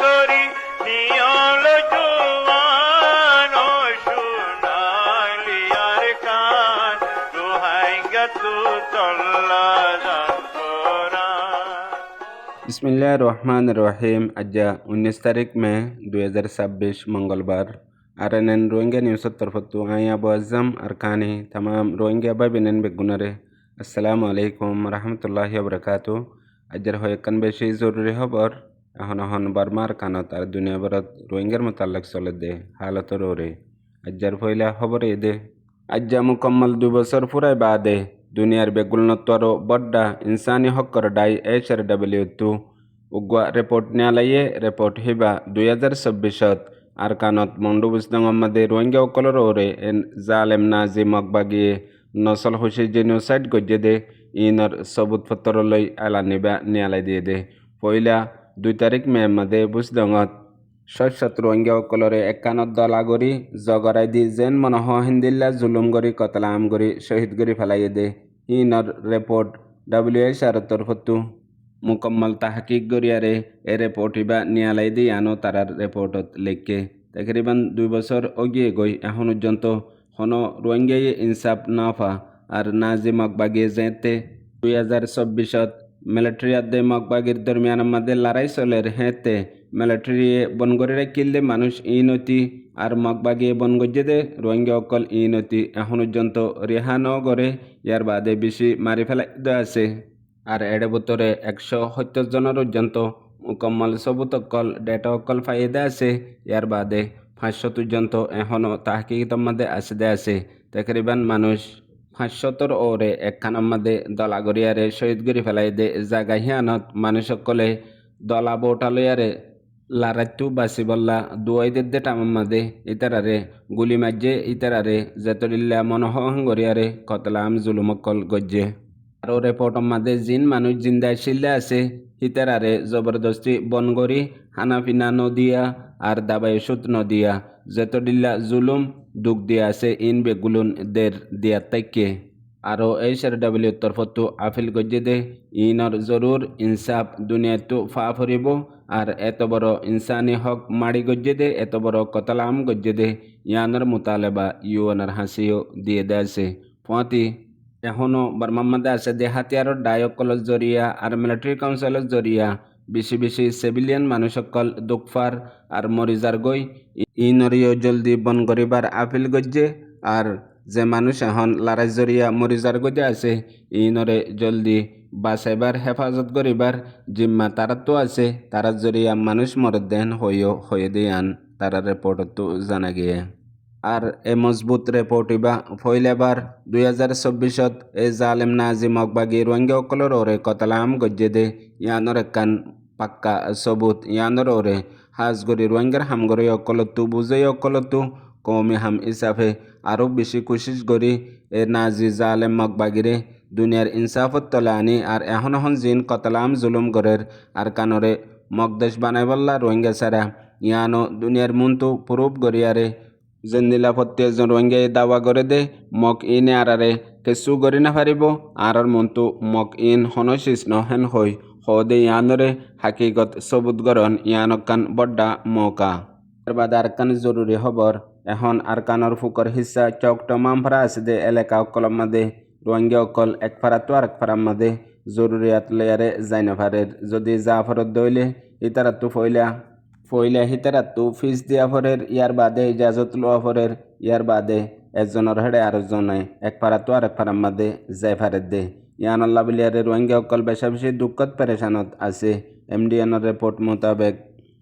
গরি নিয়ল জুয়ান ও শুনালি আর কান দোহাই গতু তল্লা বিসমিল্লাহির রহমানির রহিম। আজ্জা 19 তারিখ মে 2026 মঙ্গলবার। আরএনএন রোহিঙ্গা নিউজের তরফতু আই আবু আজম আরকানি তামাম রোহিঙ্গা বাবিনেন বেগুনারে আসসালামু আলাইকুম রহমতুল্লাহি ওবরাকাতু। আজ্জার হয়েকান বেশি জরুরি খবর এখন বার্মার কানত আর দুনিয়া ভরত রোহিঙ্গার মোতাল্লাক চলে দে হালতর ওরে। আজ্জার পয়লা খবর দে আজ্জা মুকম্মল 2 বছর ফুরাই বাদে দুনিয়ার বেগুলনত্বর বড্ডা ইনসানি হক্কর die HRW উগুয়া report নিয়ালাইয়ে report Hiba 2024 আর কানত মন্ডু বুসদঙ্গম্মাদে রোহিঙ্গা অকলর ওরে এন জালেম নাজি মকবাগিয়ে নসল হুসি জেনোসাইড গজ্জে দে ইনর সবুত পত্র লই আলা নিবা নিয়ালাই দিয়ে দে। পয়লা 2 তারিখ মে মাদে বুসদঙ্গত শস্যত রোহিঙ্গা অকলরে একানত দলা গরি জগরাই দি যেন মনহ হিন্দিল্লা জুলুম গরি কতলাম গরি শহীদ গরি ফেলাইয়ে দে ইনর রিপোর্ট WHR তরফতু মুকম্মল তাহকিক গরিয়ারে এ রিপোর্ট ইবা নিয়ালাই দি আনো তারার রিপোর্টত লেখকে তকরিবান 2 বছর অগিয়ে গই এখন পর্যন্ত হন রোহিঙ্গাই ইনসাফ নাফা আর নাজি মকবাগিয়ে যেতে 2024 মিলিটারি মকবাগির দরমিয়ান আমাদের লড়াই চলের হেতে মিলিটারি বনগরিরে কিললে মানুষ ইনতি আর মকবাগিয়ে বনগজ্জে দে রোহিঙ্গা অকল ইনতি এখন পর্যন্ত রেহানো করে ইয়ার বাদে বেশি মারি ফেলাই আছে। আর এডে বতরে 170 জনের পর্যন্ত মুকম্মল সবুত অকল ডেটা অকল ফাইদা আছে। ইয়ার বাদে 500 পর্যন্ত এখনও তাহকিকতর মধ্যে আসে আছে। তকরিবান মানুষ 500 ওরে একখানার মধ্যে দলাগরিয়ারে শহীদ গরি ফেলাই দে জাগা হিয়ানত মানুষ সকলে দলা বোটালয়ারে লারাইতু বাসি বল্লা দুয়াইদের দে টামার মাদে ইতারারে গুলি মাজ্জে ইতারারে জেতরিল্লা মনোহঙ্গরিয়ারে কতলাম জুলুমকল গজ্জে। আরও রিপোর্টের মাঝে জিন মানুষ জিন্দায় শিল্লে আছে হিতারারে জবরদস্তি বনগরি হানাফিনা নদিয়া আর দাবাই সুত নদিয়া জেতডিল্লা জুলুম দুঃখ দিয়া আছে ইন বেগুলুন দের দিয়া তাইকে। আরও HRW তরফতু আফিল গজ্জে দে ইনর জরুর ইনসাফ দুনিয়াতু ফা ফরিব আর এত বড় ইনসানি হক মাড়ি গজ্জে দে এত বড় কতলাম গজ্জে দে ইয়ানর মুতালেবা ইউএনর হাসিও দিয়ে দেছে পঁতি এখনও বার্মার মধ্যে আছে যে হাতিয়ারর ডায়কলের জরিয়া আর মিলিটারি কাউন্সিলের জরিয়া বেশি বেশি সিভিলিয়ান মানুষ সকল দুঃখফার আর মরিজার গই ইনরিও জলদি বন করিবার আপিল গজ্জে আর যে মানুষ এখন লড়াই জরিয়া মরিজার গজে আছে ইনরে জলদি বাঁচাইবার হেফাজত করিবার জিম্মা তারা তো আছে তারা জরিয়া মানুষ মরদেন হয়ে দিয়ান তারা রিপোর্টত জানা গিয়ে। আর এ মজবুত রিপোর্ট ইবা ফইলেবার 2024 এ জালেম নাজি মকবাগি রোহিঙ্গা অকলর ওরে কতলাম গজ্জে দে ইয়ানর একান পাক্কা সবুত ইয়ানর ওরে হাজগরি রোহিঙ্গার হামগরি অকলতু বুঝাই অকলতু কৌমি হাম হিসাবে আরও বেশি কোশিশ করি এ নাজি জালেম মকবাগিরে দুনিয়ার ইনসাফত তলে আনি আর এখন জিন কতলাম জুলুম গরের আর কানরে মকদেশ বানাই বললা রোহিঙ্গা ছাড়া ইয়ানো দুনিয়ার মুন্তু প্রুফ গরিয়ারে যে নিরাপত্তা এজন রোহিঙ্গাই দাওয়া করে দে মক ইনে আরারে কেঁচু গরি না পারিব আর মনটো মক ইন হনশিস নহেন হই হদে ইয়ানরে হাকিগত সবুত গরণ ইয়ানকান বড্ডা মৌকা। এর বাদে আরকান জরুরি খবর এখন আরকানর ফুকর হিসা চকটমাম ফারা আছে দে এলাকা অকলর মাদে রোহিঙ্গা অকল এক ফারা তো আরেক ফারার মাদে জরুরিয়াত লেয়ারে যাইনা ফারের যদি যা ফরত দইলে ইতারা তো ফইলা হিতারাতু ফিস দিয়া ফরের ইয়ার বাদে ইজাজত লোয়া ফরের ইয়ার বাদে একজনের হেড়ে আরেকজনে এক পারা তো আরেক পারার মাদে যাই ফারের দে ইয়ানল্লা বিলিয়ারে রোহিঙ্গা অকল বেশা বেশি দুঃখত পেরেশানত আছে। MDNর রিপোর্ট মোতাবেক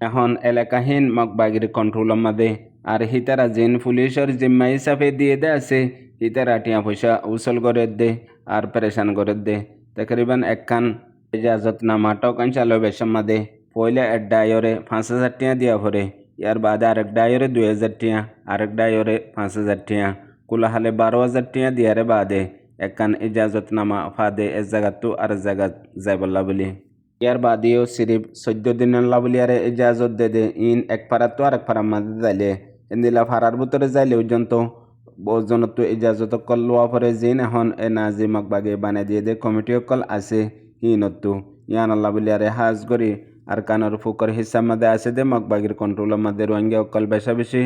এখন এলাকাহীন মকবাগির কন্ট্রোলের মাদে আর হিতারা জিন পুলিশের জিম্মা হিসাবে দিয়ে দে আছে হিতারা টিয়া পয়সা উসল করে দে আর পেরেশান করে দে তকরিবান একখান ইজাজত নামা টকান চালো বেশার মাদে পয়লা এক ডায়রে 5,000 টিয়া দিয়া ভরে ইয়ার বাদে আরেক ডায়রে 2,000 টিয়া আরেক ডায়রে 5,000 টিয়া কুলা হালে 12,000 টিয়া দিয়ারে বাদে একখান ইজাজত নামা ফাদে এক জায়গাত আর জায়গাত যাইবল্লা বলি ইয়ার বাদেও সিরিফ 14 দিনের লাবলিয়ারে ইজাজত দে ইন এক পারা তো আরেক পারার মাঝে যাইলে এন্দিলা ফারার ভিতরে যাইলে পর্যন্ত ওজনত ইজাজত কল লোয়া পরে জিন এখন এ নাজি মকবাগে বানাই দিয়ে দে কমিটি অকল আছে হিনতো ইয়ান আল্লাহ বলিয়ারে হাজ করি আরকানোর ফুকর হিসার মধ্যে আছে দে মগবাগির কন্ট্রোলের মধ্যে রোহিঙ্গা অকল বেশা বেশি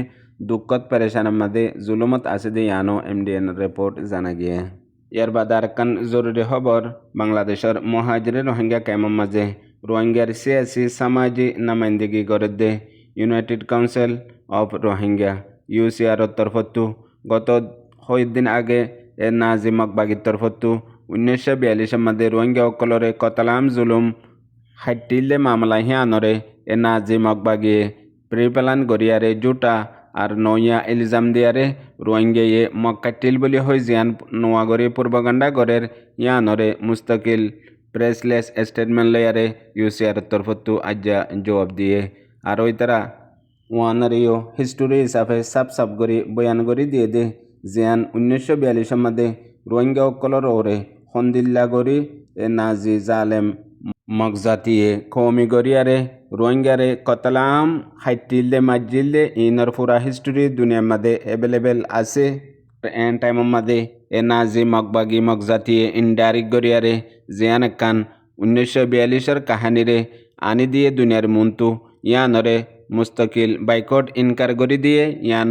দুঃখত পেরেশানের মধ্যে জুলুমত আছে দে ইয়ানো MDN রিপোর্ট জানা গিয়ে। ইয়ার বাদে আরেকখান জরুরি খবর বাংলাদেশের মহাজির রোহিঙ্গা ক্যাম্পের মাঝে রোহিঙ্গার সিয়াসি সামাজিক নামাইন্দিগি করে the United Council of Rohingya UCR তরফতু গত কয়েকদিন আগে এ নাজি মগবাগির তরফতু 1942 মধ্যে রোহিঙ্গা অকলরে কতলাম জুলুম হাইটিলে মামলা হিয়ানরে এ নাজি মগবাগিয়ে প্রিপ্যালান গরিয়ারে জুটা আর নইয়া ইলজাম দিয়ারে রোহিঙ্গায়ে মক্কাটিল বলি হই জিয়ান নোয়াগরি পূর্বগণ্ডা গরের ইয়ানরে মুস্তাকিল প্রেসলেস স্টেটমেন্ট লেয়ারে UCR তরফতু আজ্জা জবাব দিয়ে আর ওই তারা ওয়ানারিও হিস্টোরি হিসাবে সাপ গরি বয়ান গরি দিয়ে দে জিয়ান 1942 মধ্যে রোহিঙ্গা অকলর ওরে হন্দিল্লা গরি এ নাজি জালেম মগজাতিয়ে কৌমি গরিয়ারে রোহিঙ্গারে কতলাম হাইটিলে মাজিলে ইনর পুরা হিস্টোরি দুনিয়ার মধ্যে অ্যাভেলেবেল আছে এন টাইমের মধ্যে এ নাজি মগবাগি মগজাতিয়ে ইনডাইরেক্ট গরিয়ারে জিয়ান কান 1942 কাহানিরে আনি দিয়ে দুনিয়ার মন্তু ইয়ানরে মুস্তাকিল বাইকট ইনকার গরি দিয়ে ইয়ান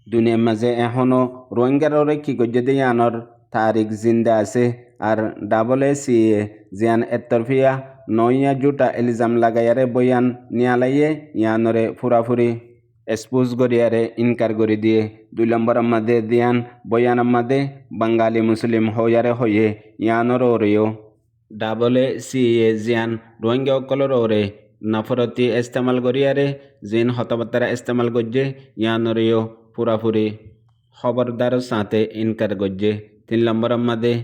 দুনিয়ার মাঝে এখনও রোহিঙ্গারে কি করছে দিয়ে ইয়ানর তারিখ জিন্দা আছে আর AACA জিয়ান এতরফিয়া নইয়া জুটা ইলজাম লাগাইয়ারে বয়ান নিয়ালাইয়ে ইয়ানরে ফুরাফুরি এক্সপোজ গরিয়ারে ইনকার গরি দিয়ে 2 নম্বরের মধ্যে দিয়ান বয়ানের মধ্যে বাঙালি মুসলিম হইয়ারে হইয়ে ইয়ানর ওরেও AACA জিয়ান রোহিঙ্গা অকলর ওরে নফরতি ইস্তেমাল গরিয়ারে জিন হতবাতারা ইস্তেমাল গজ্জে ইয়ানরেও পুরাপুরি খবরদার সাথে ইনকার গজ্জে 3 নম্বরের মধ্যে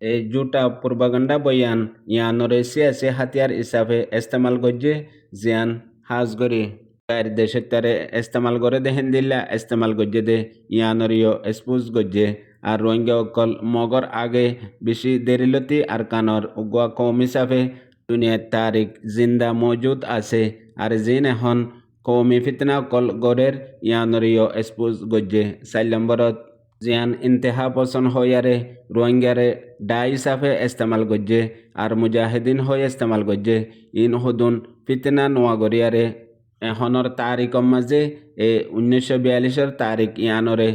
এই জুটা পূর্বগণ্ডা বয়ান ইয়ানরে সিয়াসি হাতিয়ার হিসাবে ইস্তেমাল গজ্জে জিয়ান হাজ গরি গায়ের দেশের তারে ইস্তেমাল করে দে হিন্দিল্লা ইস্তেমাল গজ্জে দে ইয়ানরিও এক্সপোজ গজ্জে আর রোহিঙ্গা অকল মগর আগে বেশি দেরিলতি আর কানর উগুয়া কৌম হিসাবে দুনিয়ার তারিখ জিন্দা মজুদ আছে আর জিন এখন কৌমি ফিতনা অকল গড়ের ইয়ানরিও এক্সপোজ গজ্জে 4 নম্বরত জিয়ান ইন্তেহা পছন্দ হইয়ারে রোহিঙ্গারে ডা হিসাবে ইস্তেমাল গজ্জে আর মুজাহিদিন হয়ে ইস্তেমাল গজ্জে ইন হুদুন ফিতনা নোয়া গরিয়ারে এখনের তারিখর মাঝে 1942 তারিখ ইয়ানরে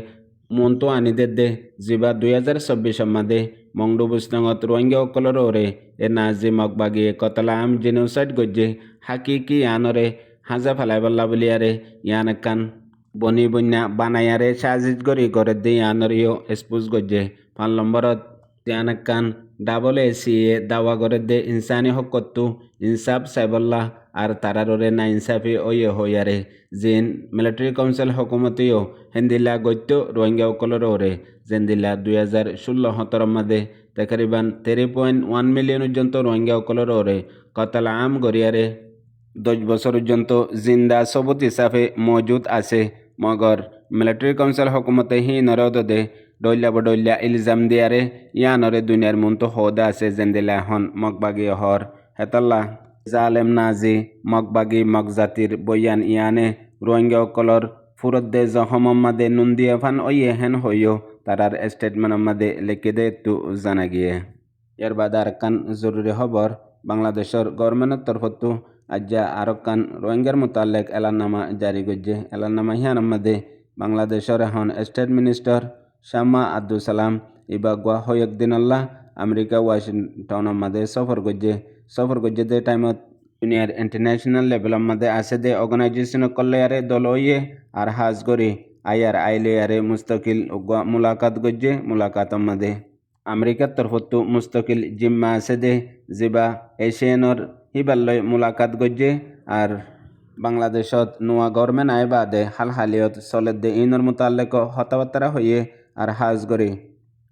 মন্তু আনি দে জিবা 2024 মধ্যে মংডুবুস্তঙত রোহিঙ্গা অকলর ওরে এ নাজি মগবাগিয়ে কতলাম জেনোসাইড গজ্জে হাকিকি ইয়ানরে হাজা ফেলাইবল্লা বলিয়ারে ইয়ান কান বনি বন্যা বানায়ারে সাজিদ গরি করে দে ইয়ানরিও এক্সপোজ গজ্জে 5 নম্বরত ইয়ান কান AACA দাওয়া করে দে ইনসানি হকত্তু ইনসাফ সাইবল্লাহ আর তারারে না ইনসাফি ওয়ে হইয়ারে জিন মিলিটারি কাউন্সিল হকুমতিও হিন্দিলা গত্য রোহিঙ্গা অকলর ওরে জেন্দিলা 2016-17 মধ্যে তকরিবান 3.1 মিলিয়ন পর্যন্ত রোহিঙ্গা অকলর ওরে কতল আম গরিয়ারে 10 বছর পর্যন্ত জিন্দা সবুত হিসাবে মজুদ আছে মগর মিলিটারি কাউন্সিল হকুমতে হি নরদ দে ডইলা ইলজাম দিয়ারে ইয়ানরে দুনিয়ার মন্ত হদা আছে জেন্দিলা হন মগবাগি হর হেতাল্লা জালেম নাজি মগবাগি মগজাতির বয়ান ইয়ানে রোহিঙ্গা অকলর ফুরদ্দে জহমর মাদে নুন্দিয়া ফান ওয়ে হেন হইও তারার স্টেটমেন্টের মাদে লিখে দে তু জানা গিয়ে। এর বাদ আর কান জরুরি খবর বাংলাদেশের গভর্নমেন্টের তরফতু আজ্জা আর কান রোহিঙ্গার মোতালেক এলাননামা জারি করছে এলাননামা হিয়ানোর মাদে বাংলাদেশের এখন state minister Shama Abdul Salam ইবাগুয়া হয়কদিনাল্লাহ America ওয়াশিংটনের মাদে সফর করছে দে টাইমত দুনিয়ার ইন্টারন্যাশনাল লেভেলের মধ্যে আছে দে অর্গানাইজেশন কল্যায়ারে দল হইয়ে আর হাজ করি আয়ার আইলেয়ারে মুস্তাকিল মুলাকাত করছে মুলাকাতের মধ্যে আমেরিকার তরফতো মুস্তাকিল জিম্মা আছে দে জিবা এশিয়ানর হিবাল্লয় মুলাকাত করছে আর বাংলাদেশত নোয়া গভর্নমেন্ট আয় বাদে হালহালিয়ত চলে দে ইনর মোতালেক হতাবার্তা হইয়ে আর হাজ করি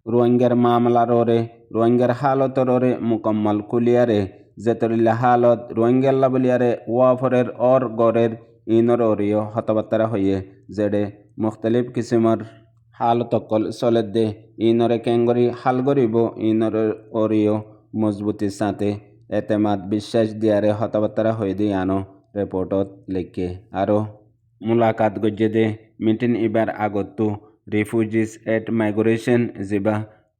রোহিঙ্গার মামলার ওরে রোহিঙ্গার হালতর ওরে মুকম্মল কুলিয়ারে যেতরিল্লা হালত রোহিঙ্গাল্লা বলিয়ারে ওয়াফরের অর গড়ের ইনর ওরিও হতাবার্তা হইয়ে যেডে মুখতলিফ কিসিমর হালতকল চলে দে ইনরে কেঙ্গরি হাল গরিব ইনর ওরিও মজবুতির সাথে এতেমাদ বিশ্বাস দিয়ারে হতাবার্তা হয়ে দিয়ে আনো রিপোর্টত লিখে আরও মুলাকাত গজ্জে দে মিটিং ইবার আগতো রিফিউজিস এট মাইগ্রেশন জিবা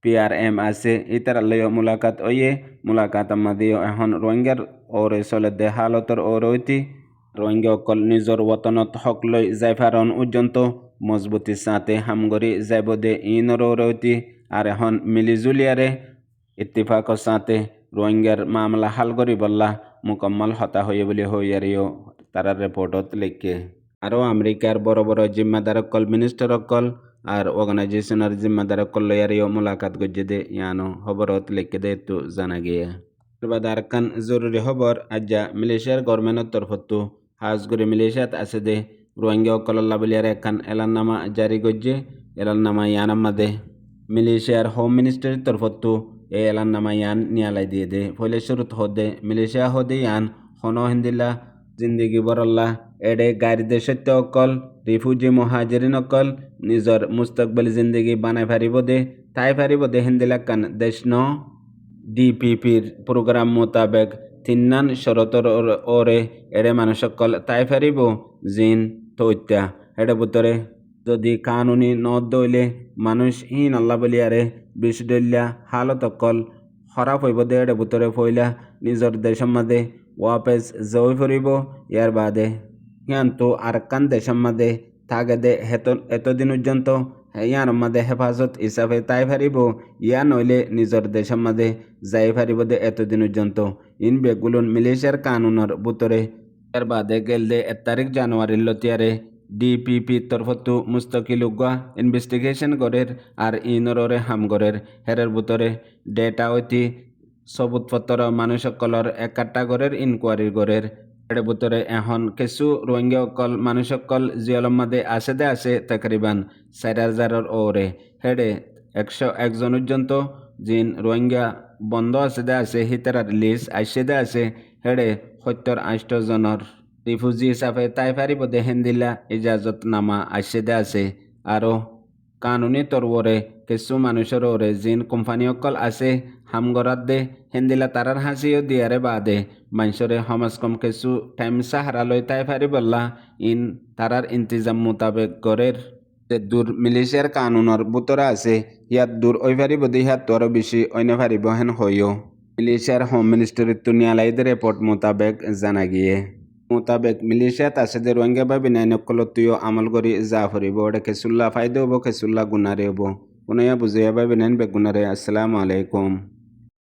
PRM আছে ইতারালয় মুলাকাত ওয়ে মুলাকাত আমাদিও এখন রোহিঙ্গার ওরে চলে দে হালতর ওরৈতি রোহিঙ্গা অকল নিজর ওতনত হক লৈ যাইফারন উজ্জন্ত মজবুতি সাথে হামগরি যাইব দে ইনর ওরৈতি আর এখন মিলিজুলিয়ারে ইত্তিফাক সাথে রোহিঙ্গার মামলা হাল করি বললা মুকম্মল হতা হয়ে বলে হইয়ারিও তারা রিপোর্টত লিখে আরও আমেরিকার বড় বড় জিম্মাদার অকল মিনিস্টার অকল আর অর্গানাইজেশনের জিম্মাদার অকল লয়ারিও মুলাকাত গজ্জে দে ইয়ানো খবরত লিখে দে তো জানা গিয়ে এরবাদ আরকান জরুরি খবর আজ্জা মালয়েশিয়ার গভর্নমেন্টের তরফতো হাজগুড়ি মালয়েশিয়াত আছে দে রোহিঙ্গা অকল্লা বলিয়ার একান এলাননামা জারি গজ্জে এলাননামা ইয়ানাম্মাদে মালয়েশিয়ার হোম মিনিস্ট্রির তরফতো এই এলাননামা ইয়ান নিয়ালাই দিয়ে দে ফলে শুরুত হদে মালয়েশিয়া হদে ইয়ান হন হিন্দিল্লা জিন্দিগি বরল্লা এডে গাড়িদে সত্য অকল রিফিউজি মহাজরিন অকল নিজর মুস্তকবল জিন্দিগি বানাই ফারিব দে তাই ফারিব দে হিন্দিলাকান দেশ ন DPPর প্রোগ্রাম মোতাবেক তিন্নান শরতর ওরে এডে মানুষ অকল তাই ফারিব জিন তৈত্যা এডে ভিতরে যদি কানুনি নদ দইলে মানুষ হিন আল্লাহ বলিয়ারে বিশদল্যা হালত অকল খরাপ হইব দে এডে ভিতরে ফইলা নিজর দেশের মাঝে ওয়াপেস জয় ফুরিব ইয়ার বাদে ইয়ান্তু আরকান দেশের মাঝে থাকে দে এতদিন পর্যন্ত ইয়ার মাঝে হেফাজত হিসাবে তাই ফারিব ইয়া নইলে নিজর দেশের মাঝে যাই ফারিব দে এতদিন পর্যন্ত ইন বেগুলুন মালয়েশিয়ার কানুনের ভিতরে ইয়ার বাদে গেল দে 1 তারিখ জানুয়ারির লতিয়ারে DPP তরফতো মুস্তকিল উগা ইনভেস্টিগেশন গরের আর ইনরে হামগরের হেরের ভিতরে ডেটা ঐতি সবুতপত্র মানুষ সকলের একাটা গরের ইনকোয়ারি গরের এর ভিতরে এখন কিছু রোহিঙ্গা অকল মানুষ সকল জিয়লম মাদে আছে দে আছে তকরিবান 4000 ওরে হেডে 101 জন পর্যন্ত জিন রোহিঙ্গা বন্ধ আছে দে আছে হিতারার লিস্ট আইসে দে আছে হেডে 70-80 জনের রিফিউজি হিসাবে তাই ফারিব দে হেন্দিলা ইজাজত নামা আইসে দে আছে আরও কানুনি তরবরে কিছু মানুষের ওরে জিন কোম্পানি অকল আছে হামগরাত দে হেন্দিলা তারার হাসিও দিয়ারে বাদে মানুষরে সমাজ কম কিছু টাইম সাহারা লই তাই ফারি বললা ইন তারার ইন্তিজাম মোতাবেক গরের যে দূর মালয়েশিয়ার কানুনের বুতরা আছে ইয়াত দূর ওই ফারিব দে ইয়াত তোর বেশি অন্য ফারিব হেন হইও মালয়েশিয়ার হোম মিনিস্ট্রির তুনিয়ালাইদের রিপোর্ট মোতাবেক জানা গিয়ে মোতাবেক মালয়েশিয়াত আছে যে রোহিঙ্গা বা বিনাইন কলতুও আমল করি যা ফুরিব ওটা কেসুল্লা ফায়দা হবো কেসুল্লা গুনারে হবো কোনায়া বুঝিয়া বা বিনাইন বেগুনারে। আসসালামু আলাইকুম।